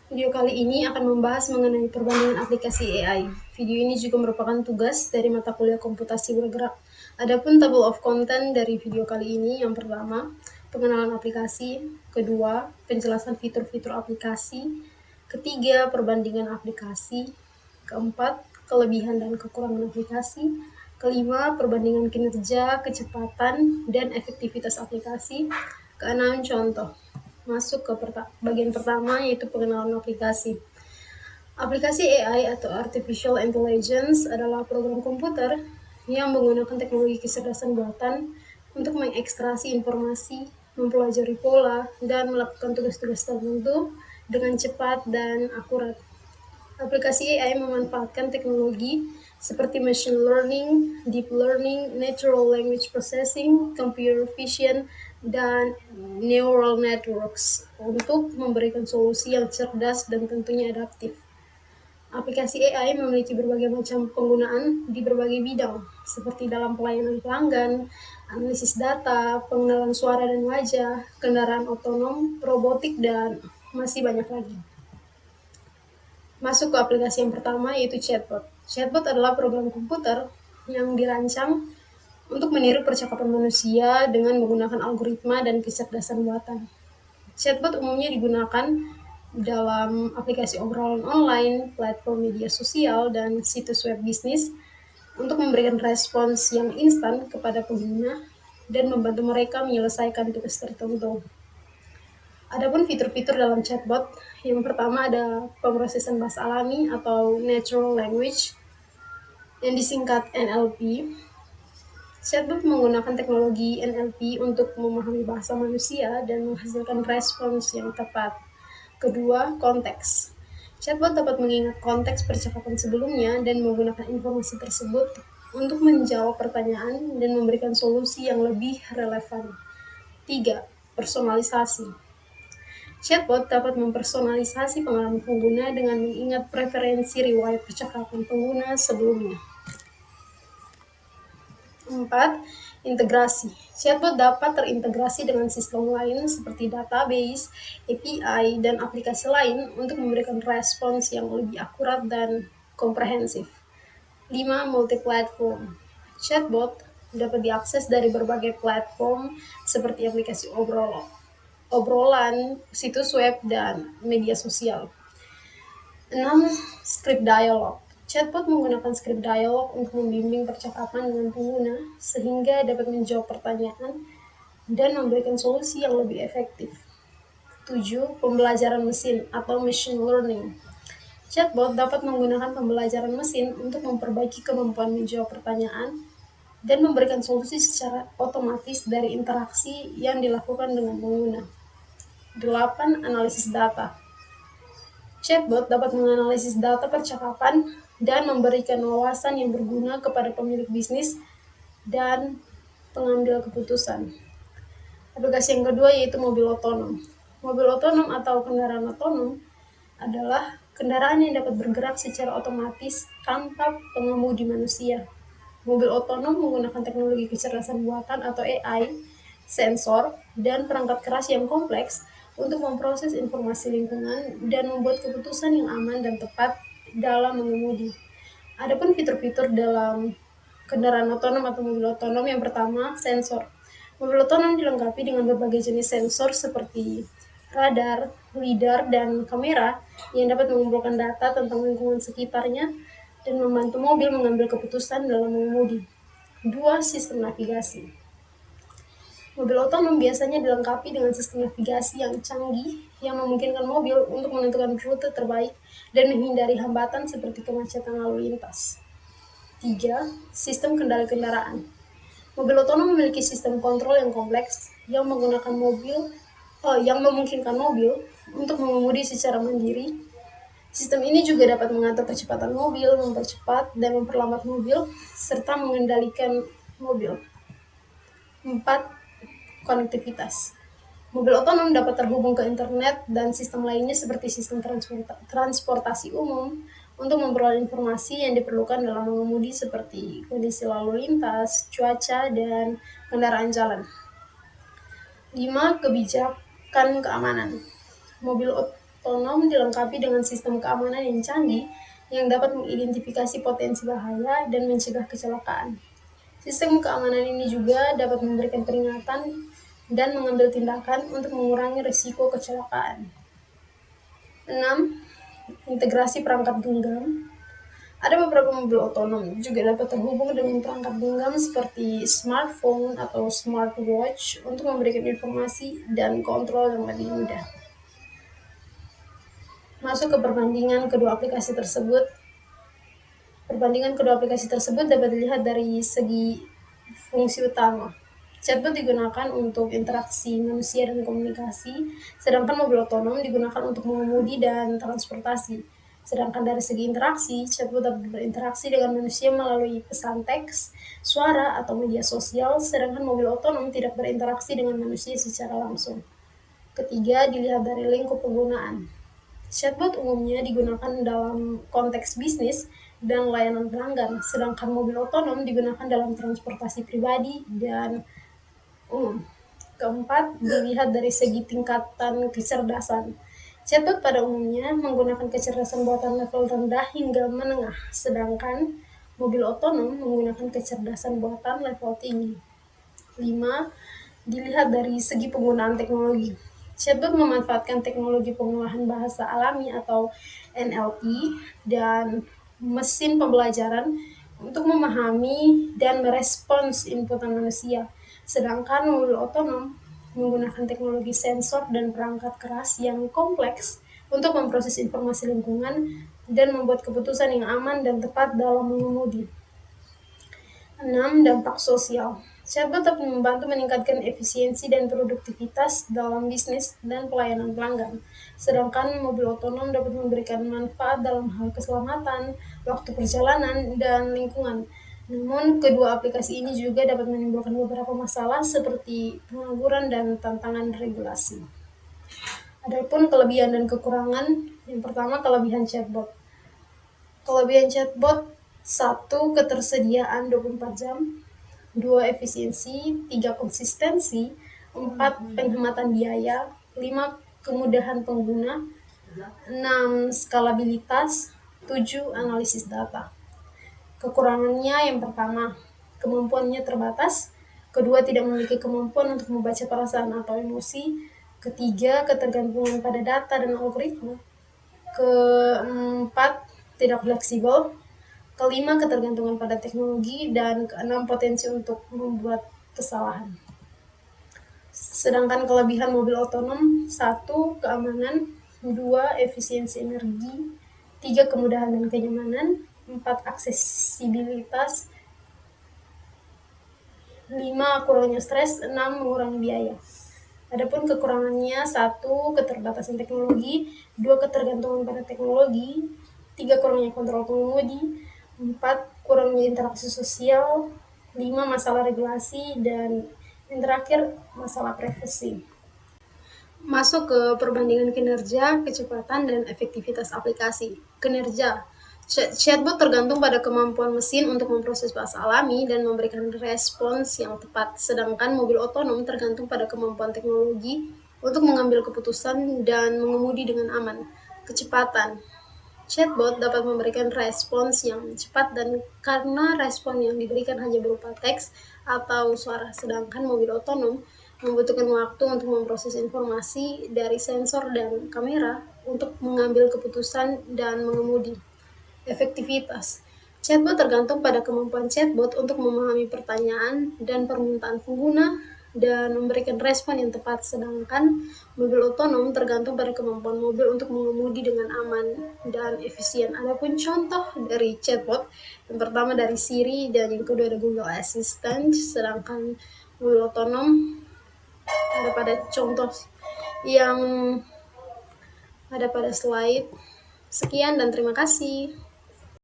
Video kali ini akan membahas mengenai perbandingan aplikasi AI. Video ini juga merupakan tugas dari mata kuliah komputasi bergerak. Adapun table of content dari video kali ini, yang pertama, pengenalan aplikasi, kedua, penjelasan fitur-fitur aplikasi, ketiga, perbandingan aplikasi, keempat, kelebihan dan kekurangan aplikasi, kelima, perbandingan kinerja, kecepatan, dan efektivitas aplikasi, keenam, contoh. Masuk ke bagian pertama, yaitu pengenalan aplikasi. Aplikasi AI atau Artificial Intelligence adalah program komputer yang menggunakan teknologi kecerdasan buatan untuk mengekstraksi informasi, mempelajari pola, dan melakukan tugas-tugas tertentu dengan cepat dan akurat. Aplikasi AI memanfaatkan teknologi seperti machine learning, deep learning, natural language processing, computer vision, dan neural networks untuk memberikan solusi yang cerdas dan tentunya adaptif. Aplikasi AI memiliki berbagai macam penggunaan di berbagai bidang, seperti dalam pelayanan pelanggan, analisis data, pengenalan suara dan wajah, kendaraan otonom, robotik, dan masih banyak lagi. Masuk ke aplikasi yang pertama, yaitu chatbot. Chatbot adalah program komputer yang dirancang untuk meniru percakapan manusia dengan menggunakan algoritma dan kecerdasan buatan. Chatbot umumnya digunakan dalam aplikasi obrolan online, platform media sosial, dan situs web bisnis untuk memberikan respons yang instan kepada pengguna dan membantu mereka menyelesaikan tugas tertentu. Adapun fitur-fitur dalam chatbot, yang pertama ada pemrosesan bahasa alami atau natural language yang disingkat NLP. Chatbot menggunakan teknologi NLP untuk memahami bahasa manusia dan menghasilkan respons yang tepat. Kedua, konteks. Chatbot dapat mengingat konteks percakapan sebelumnya dan menggunakan informasi tersebut untuk menjawab pertanyaan dan memberikan solusi yang lebih relevan. Tiga, personalisasi. Chatbot dapat mempersonalisasi pengalaman pengguna dengan mengingat preferensi riwayat percakapan pengguna sebelumnya. 4. Integrasi. Chatbot dapat terintegrasi dengan sistem lain seperti database, API, dan aplikasi lain untuk memberikan respons yang lebih akurat dan komprehensif. 5. Multi-platform. Chatbot dapat diakses dari berbagai platform seperti aplikasi obrolan, situs web, dan media sosial. 6. Script dialog. Chatbot menggunakan script dialog untuk membimbing percakapan dengan pengguna sehingga dapat menjawab pertanyaan dan memberikan solusi yang lebih efektif. 7. Pembelajaran mesin atau machine learning. Chatbot dapat menggunakan pembelajaran mesin untuk memperbaiki kemampuan menjawab pertanyaan dan memberikan solusi secara otomatis dari interaksi yang dilakukan dengan pengguna. 8. Analisis data. Chatbot dapat menganalisis data percakapan dan memberikan wawasan yang berguna kepada pemilik bisnis dan pengambil keputusan. Aplikasi yang kedua yaitu mobil otonom. Mobil otonom atau kendaraan otonom adalah kendaraan yang dapat bergerak secara otomatis tanpa pengemudi manusia. Mobil otonom menggunakan teknologi kecerdasan buatan atau AI, sensor, dan perangkat keras yang kompleks untuk memproses informasi lingkungan dan membuat keputusan yang aman dan tepat dalam mengemudi. Adapun fitur-fitur dalam kendaraan otonom atau mobil otonom, yang pertama, sensor. Mobil otonom dilengkapi dengan berbagai jenis sensor seperti radar, lidar, dan kamera yang dapat mengumpulkan data tentang lingkungan sekitarnya dan membantu mobil mengambil keputusan dalam mengemudi. 2. Sistem navigasi. Mobil otonom biasanya dilengkapi dengan sistem navigasi yang canggih yang memungkinkan mobil untuk menentukan rute terbaik dan menghindari hambatan seperti kemacetan lalu lintas. 3. Sistem kendali kendaraan. Mobil otonom memiliki sistem kontrol yang kompleks yang memungkinkan mobil untuk mengemudi secara mandiri. Sistem ini juga dapat mengatur kecepatan mobil, mempercepat dan memperlambat mobil, serta mengendalikan mobil. 4. Konektivitas. Mobil otonom dapat terhubung ke internet dan sistem lainnya seperti sistem transportasi umum untuk memperoleh informasi yang diperlukan dalam mengemudi seperti kondisi lalu lintas, cuaca, dan kendaraan jalan. 5. Kebijakan keamanan. Mobil otonom dilengkapi dengan sistem keamanan yang canggih yang dapat mengidentifikasi potensi bahaya dan mencegah kecelakaan. Sistem keamanan ini juga dapat memberikan peringatan dan mengambil tindakan untuk mengurangi risiko kecelakaan. 6. Integrasi perangkat genggam. Ada beberapa mobil otonom juga dapat terhubung dengan perangkat genggam seperti smartphone atau smartwatch untuk memberikan informasi dan kontrol yang lebih mudah. Masuk ke perbandingan kedua aplikasi tersebut. Perbandingan kedua aplikasi tersebut dapat dilihat dari segi fungsi utama. Chatbot digunakan untuk interaksi manusia dan komunikasi, sedangkan mobil otonom digunakan untuk mengemudi dan transportasi. Sedangkan dari segi interaksi, chatbot dapat berinteraksi dengan manusia melalui pesan teks, suara, atau media sosial, sedangkan mobil otonom tidak berinteraksi dengan manusia secara langsung. Ketiga, dilihat dari lingkup penggunaan. Chatbot umumnya digunakan dalam konteks bisnis dan layanan pelanggan, sedangkan mobil otonom digunakan dalam transportasi pribadi dan umum. Keempat, dilihat dari segi tingkatan kecerdasan. Chatbot pada umumnya menggunakan kecerdasan buatan level rendah hingga menengah, sedangkan mobil otonom menggunakan kecerdasan buatan level tinggi. 5. Dilihat dari segi penggunaan teknologi. Chatbot memanfaatkan teknologi pengolahan bahasa alami atau NLP dan mesin pembelajaran untuk memahami dan merespons inputan manusia, sedangkan mobil otonom menggunakan teknologi sensor dan perangkat keras yang kompleks untuk memproses informasi lingkungan dan membuat keputusan yang aman dan tepat dalam mengemudi. 6. Dampak sosial. Chatbot dapat membantu meningkatkan efisiensi dan produktivitas dalam bisnis dan pelayanan pelanggan, sedangkan mobil otonom dapat memberikan manfaat dalam hal keselamatan, waktu perjalanan, dan lingkungan. Namun, kedua aplikasi ini juga dapat menimbulkan beberapa masalah seperti pengangguran dan tantangan regulasi. Adapun kelebihan dan kekurangan, yang pertama kelebihan chatbot. Kelebihan chatbot: 1. Ketersediaan 24 jam, 2. Efisiensi, 3. Konsistensi, 4. Penghematan biaya, 5. Kemudahan pengguna, 6. Skalabilitas, 7. Analisis data. Kekurangannya yang pertama, kemampuannya terbatas, kedua, tidak memiliki kemampuan untuk membaca perasaan atau emosi, ketiga, ketergantungan pada data dan algoritma, keempat, tidak fleksibel, kelima, ketergantungan pada teknologi, dan keenam, potensi untuk membuat kesalahan. Sedangkan kelebihan mobil otonom: 1. Keamanan, 2. Efisiensi energi, 3. Kemudahan dan kenyamanan, 4. Aksesibilitas, 5. Kurangnya stres, 6. Mengurangi biaya. Adapun kekurangannya: 1. Keterbatasan teknologi, 2. Ketergantungan pada teknologi, 3. Kurangnya kontrol pengemudi, 4. Kurangnya interaksi sosial, 5. Masalah regulasi, dan yang terakhir masalah privasi. Masuk ke perbandingan kinerja, kecepatan, dan efektivitas aplikasi. Kinerja. Chatbot tergantung pada kemampuan mesin untuk memproses bahasa alami dan memberikan respons yang tepat, sedangkan mobil otonom tergantung pada kemampuan teknologi untuk mengambil keputusan dan mengemudi dengan aman. Kecepatan. Chatbot dapat memberikan respons yang cepat dan karena respon yang diberikan hanya berupa teks atau suara, sedangkan mobil otonom membutuhkan waktu untuk memproses informasi dari sensor dan kamera untuk mengambil keputusan dan mengemudi. Efektivitas. Chatbot tergantung pada kemampuan chatbot untuk memahami pertanyaan dan permintaan pengguna dan memberikan respon yang tepat, sedangkan mobil otonom tergantung pada kemampuan mobil untuk mengemudi dengan aman dan efisien. Adapun contoh dari chatbot, yang pertama dari Siri dan yang kedua ada Google Assistant, sedangkan mobil otonom ada pada contoh yang ada pada slide. Sekian dan terima kasih.